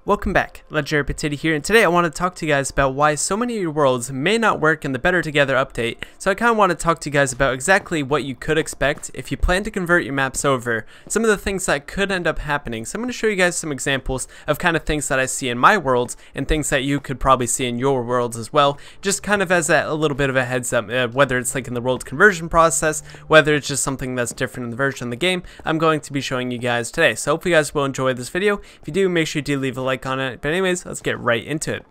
Welcome back, Legendary Potato here, and today I want to talk to you guys about why so many of your worlds may not work in the Better Together update. So I kind of want to talk to you guys about exactly what you could expect if you plan to convert your maps over, some of the things that could end up happening. So I'm going to show you guys some examples of kind of things that I see in my worlds and things that you could probably see in your worlds as well, just kind of as a little bit of a heads up, whether it's like in the world conversion process, whether it's just something that's different in the version of the game, I'm going to be showing you guys today. So hopefully you guys will enjoy this video. If you do, make sure you do leave a like on it. But anyways, let's get right into it.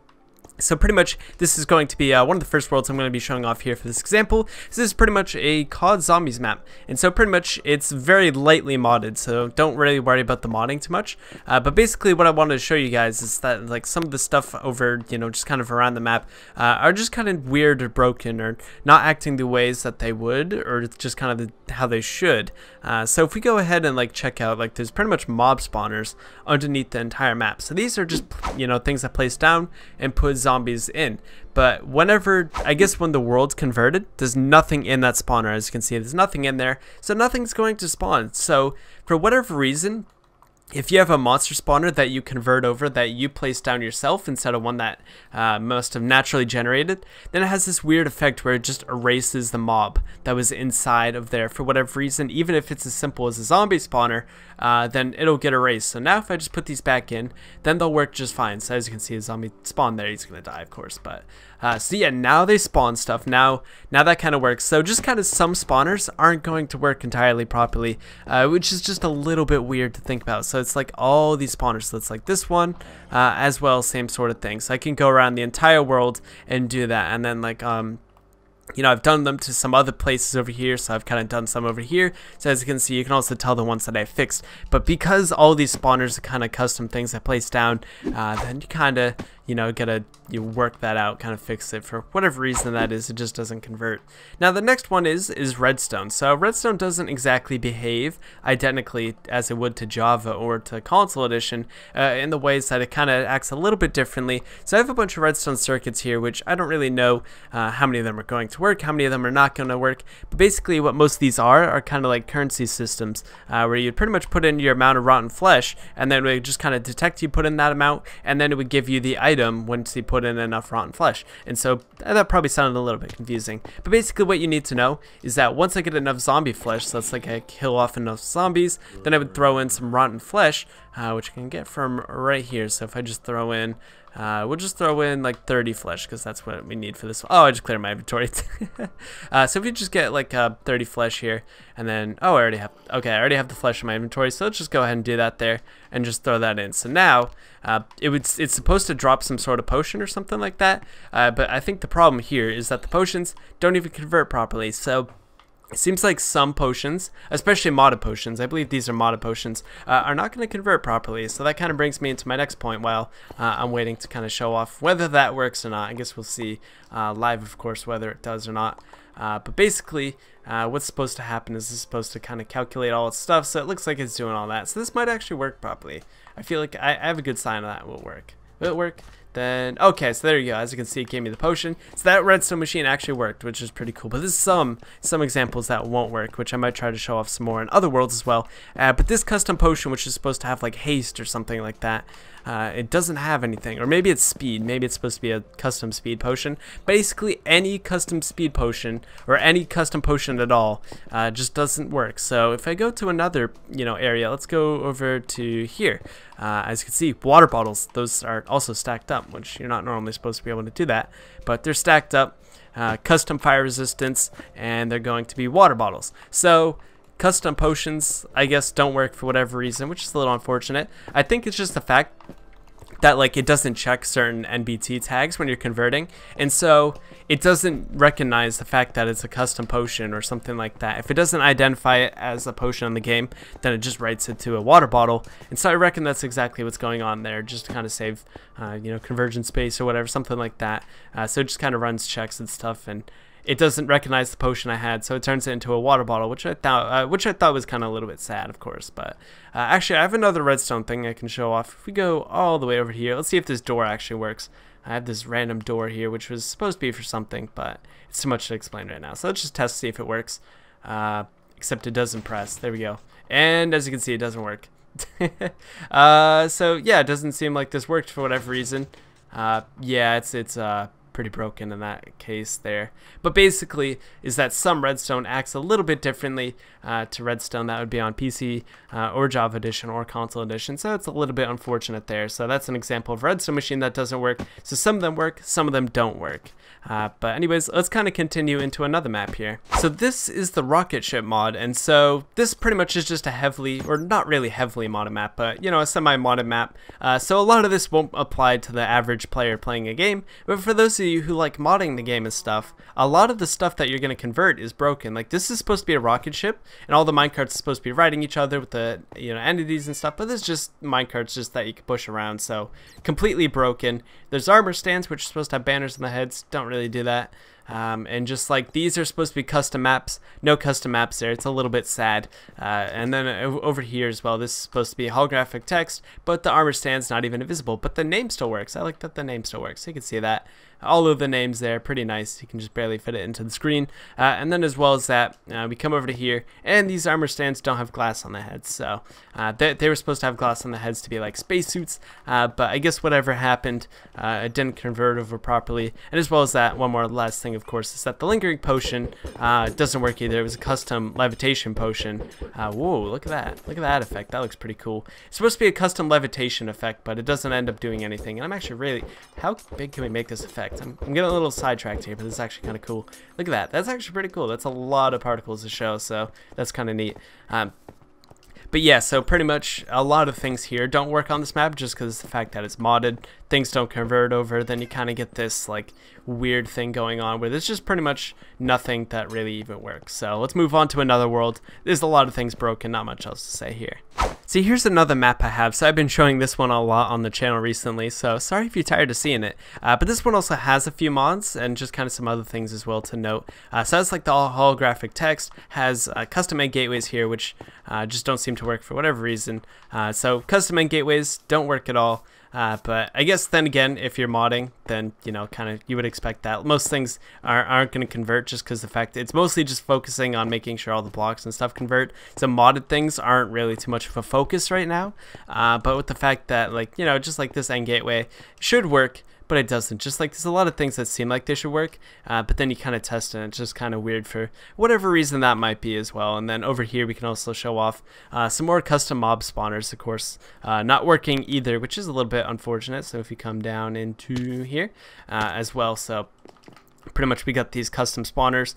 So pretty much this is going to be one of the first worlds I'm going to be showing off here for this example. This is pretty much a COD Zombies map, and so pretty much it's very lightly modded, so don't really worry about the modding too much. But basically what I wanted to show you guys is that like some of the stuff over, just kind of around the map are just kind of weird or broken or not acting the ways that they would, or just kind of how they should. So if we go ahead and like check out, like there's pretty much mob spawners underneath the entire map. So these are just things that place down and put zombies in. But whenever, I guess when the world's converted, there's nothing in that spawner. As you can see, there's nothing in there, so nothing's going to spawn. So for whatever reason, if you have a monster spawner that you convert over that you place down yourself instead of one that must have naturally generated, then it has this weird effect where it just erases the mob that was inside of there for whatever reason. Even if it's as simple as a zombie spawner, then it'll get erased. So now if I just put these back in, then they'll work just fine. So as you can see, a zombie spawned there. He's gonna die, of course, but so yeah, now they spawn stuff. Now that kind of works. So just kind of some spawners aren't going to work entirely properly, which is just a little bit weird to think about. So it's like all these spawners. So it's like this one as well, same sort of thing. So I can go around the entire world and do that, and then like I've done them to some other places over here, so I've kind of done some over here. So as you can see, you can also tell the ones that I fixed. But because all these spawners are kind of custom things I placed down, then you kind of, gotta work that out, kind of fix it for whatever reason that is. It just doesn't convert. Now the next one is redstone. So redstone doesn't exactly behave identically as it would to Java or to console edition in the ways that it kind of acts a little bit differently. So I have a bunch of redstone circuits here, which I don't really know how many of them are going to work, how many of them are not going to work. But basically what most of these are kind of like currency systems where you'd pretty much put in your amount of rotten flesh, and then it would just kind of detect you put in that amount, and then it would give you the item once you put in enough rotten flesh. And so that probably sounded a little bit confusing, but basically what you need to know is that once I get enough zombie flesh, so that's like I kill off enough zombies, then I would throw in some rotten flesh, which I can get from right here. So if I just throw in we'll just throw in like 30 flesh, because that's what we need for this. Oh, I just cleared my inventory. So if you just get like 30 flesh here, and then I already have the flesh in my inventory, so let's just go ahead and do that there and just throw that in. So now it's supposed to drop some sort of potion or something like that, but I think the problem here is that the potions don't even convert properly. So it seems like some potions, especially modded potions, I believe these are modded potions, are not going to convert properly. So that kind of brings me into my next point while I'm waiting to kind of show off whether that works or not. I guess we'll see live, of course, whether it does or not. But basically, what's supposed to happen is it's supposed to kind of calculate all its stuff, so it looks like it's doing all that. So this might actually work properly. I feel like I have a good sign of that will work. Will it work? Then okay, so there you go. As you can see, it gave me the potion. So that redstone machine actually worked, which is pretty cool. But there's some examples that won't work, which I might try to show off some more in other worlds as well. But this custom potion, which is supposed to have like haste or something like that, it doesn't have anything. Or maybe it's speed. Maybe it's supposed to be a custom speed potion. Basically, any custom speed potion or any custom potion at all just doesn't work. So if I go to another area, let's go over to here. As you can see, water bottles, those are also stacked up, which you're not normally supposed to be able to do that, but they're stacked up, custom fire resistance, and they're going to be water bottles. So custom potions, I guess, don't work for whatever reason, which is a little unfortunate. I think it's just the fact that like it doesn't check certain NBT tags when you're converting, and so it doesn't recognize the fact that it's a custom potion or something like that. If it doesn't identify it as a potion in the game, then it just writes it to a water bottle. And so I reckon that's exactly what's going on there, just to kind of save conversion space or whatever, something like that. So it just kind of runs checks and stuff, and it doesn't recognize the potion I had, so it turns it into a water bottle, which I thought was kind of a little bit sad, of course. But actually, I have another redstone thing I can show off. If we go all the way over here, let's see if this door actually works. I have this random door here, which was supposed to be for something, but it's too much to explain right now. So let's just test to see if it works. Except it doesn't press. There we go. And as you can see, it doesn't work. So yeah, it doesn't seem like this worked for whatever reason. Yeah, it's pretty broken in that case there. But basically is that some redstone acts a little bit differently to redstone that would be on PC or Java Edition or console edition. So it's a little bit unfortunate there. So that's an example of a redstone machine that doesn't work. So some of them work, some of them don't work. But anyways, let's kind of continue into another map here. So this is the rocket ship mod, and so this pretty much is just a heavily, or not really heavily modded map, but you know, a semi-modded map. So a lot of this won't apply to the average player playing a game, but for those of you who like modding the game and stuff, a lot of the stuff that you're going to convert is broken. Like this is supposed to be a rocket ship, and all the minecarts are supposed to be riding each other with the entities and stuff, but this is just minecarts just that you can push around, so completely broken. There's armor stands which are supposed to have banners on the heads, don't really do that. And just like these are supposed to be custom maps, no custom maps there. It's a little bit sad. And then over here as well, this is supposed to be holographic text, but the armor stand's not even invisible, but the name still works. I like that the name still works, so you can see that all of the names there, pretty nice. You can just barely fit it into the screen. And then as well as that, we come over to here, and these armor stands don't have glass on the heads, so they were supposed to have glass on the heads to be like spacesuits, but I guess whatever happened, it didn't convert over properly. And as well as that, one more last thing, of course, is that the lingering potion doesn't work either. It was a custom levitation potion. Whoa, look at that. Look at that effect. That looks pretty cool. It's supposed to be a custom levitation effect, but it doesn't end up doing anything. And I'm actually really... How big can we make this effect? I'm getting a little sidetracked here, but this is actually kind of cool. Look at that. That's actually pretty cool. That's a lot of particles to show, so that's kind of neat. But yeah, so pretty much a lot of things here don't work on this map just because of the fact that it's modded. Things don't convert over, then you kind of get this like weird thing going on where there's just pretty much nothing that really even works. So let's move on to another world. There's a lot of things broken, not much else to say here. See, here's another map I have. So I've been showing this one a lot on the channel recently, so sorry if you're tired of seeing it. But this one also has a few mods and just kind of some other things as well to note. So it's like the holographic text, has custom-made gateways here, which just don't seem to work for whatever reason. So custom-made gateways don't work at all. But I guess then again, if you're modding, then, you know, kind of you would expect that. Most things aren't going to convert just because the fact it's mostly just focusing on making sure all the blocks and stuff convert. So modded things aren't really too much of a focus right now. But with the fact that, like, you know, just like this end gateway should work, but it doesn't. Just like there's a lot of things that seem like they should work, but then you kind of test it and it's just kind of weird for whatever reason that might be as well. And then over here we can also show off some more custom mob spawners, of course, not working either, which is a little bit unfortunate. So if you come down into here as well, so pretty much we got these custom spawners,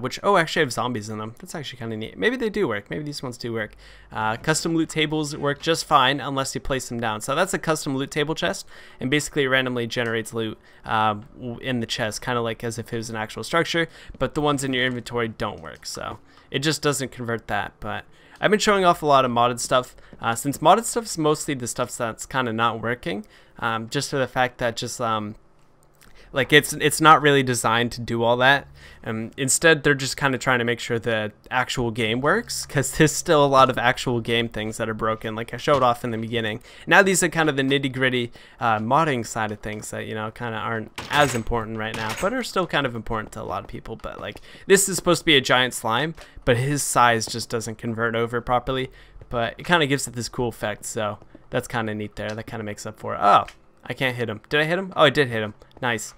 which, oh, actually have zombies in them. That's actually kind of neat. Maybe they do work. Maybe these ones do work. Custom loot tables work just fine unless you place them down. So that's a custom loot table chest, and basically it randomly generates loot in the chest, kind of like as if it was an actual structure, but the ones in your inventory don't work. So it just doesn't convert that. But I've been showing off a lot of modded stuff, since modded stuff is mostly the stuff that's kind of not working, just for the fact that just... like it's not really designed to do all that. Instead, they're just kind of trying to make sure the actual game works, because there's still a lot of actual game things that are broken, like I showed off in the beginning. Now these are kind of the nitty-gritty modding side of things that, you know, kind of aren't as important right now, but are still kind of important to a lot of people. But like this is supposed to be a giant slime, but his size just doesn't convert over properly, but it kind of gives it this cool effect. So that's kind of neat there. That kind of makes up for it. Oh, I can't hit him. Did I hit him? Oh, I did hit him. Nice.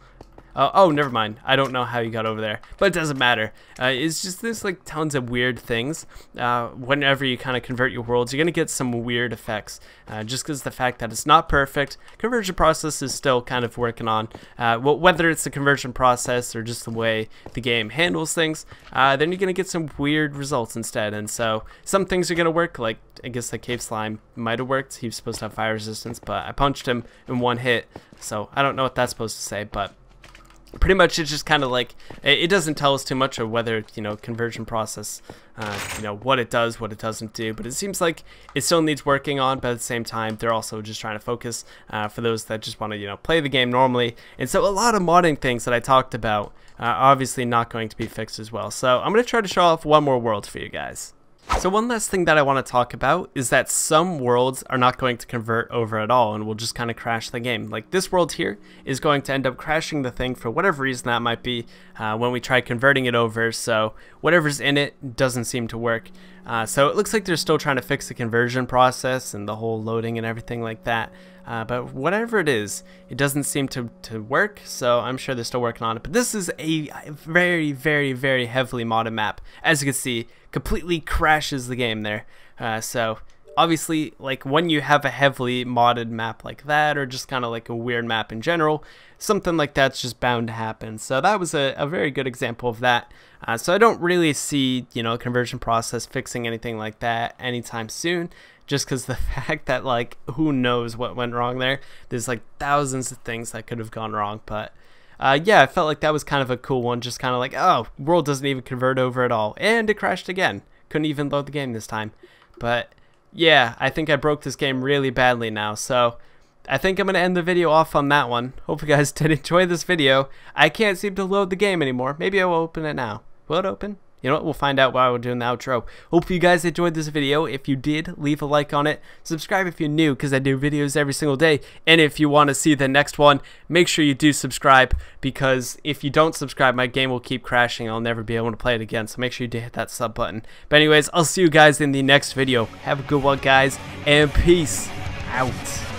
Oh, never mind. I don't know how you got over there, but it doesn't matter. It's just there's like tons of weird things. Whenever you kind of convert your worlds, you're gonna get some weird effects. Just because the fact that it's not perfect, conversion process is still kind of working on. Whether it's the conversion process or just the way the game handles things, then you're gonna get some weird results instead. And so some things are gonna work. Like I guess the cave slime might have worked. He was supposed to have fire resistance, but I punched him in one hit. So I don't know what that's supposed to say, but pretty much it's just kind of like it doesn't tell us too much of whether, you know, conversion process, you know, what it does, what it doesn't do, but it seems like it still needs working on. But at the same time, they're also just trying to focus for those that just want to, you know, play the game normally. And so a lot of modding things that I talked about are obviously not going to be fixed as well. So I'm going to try to show off one more world for you guys. So one last thing that I want to talk about is that some worlds are not going to convert over at all and will just kind of crash the game. Like this world here is going to end up crashing the thing for whatever reason that might be when we try converting it over. So whatever's in it doesn't seem to work. So it looks like they're still trying to fix the conversion process and the whole loading and everything like that. But whatever it is, it doesn't seem to work, so I'm sure they're still working on it. But this is a very, very, very heavily modded map. As you can see, completely crashes the game there. So obviously, like when you have a heavily modded map like that, or just kind of like a weird map in general, something like that's just bound to happen. So that was a very good example of that. So I don't really see, you know, conversion process fixing anything like that anytime soon. Just because the fact that, like, who knows what went wrong there. There's like thousands of things that could have gone wrong. But yeah, I felt like that was kind of a cool one. Just kind of like, oh, world doesn't even convert over at all. And it crashed again. Couldn't even load the game this time. But yeah, I think I broke this game really badly now. So I think I'm going to end the video off on that one. Hope you guys did enjoy this video. I can't seem to load the game anymore. Maybe I will open it now. Will it open? You know what, we'll find out while we're doing the outro. Hope you guys enjoyed this video. If you did, leave a like on it. Subscribe if you're new, because I do videos every single day. And if you want to see the next one, make sure you do subscribe, because if you don't subscribe, my game will keep crashing. I'll never be able to play it again, so make sure you do hit that sub button. But anyways, I'll see you guys in the next video. Have a good one, guys, and peace out.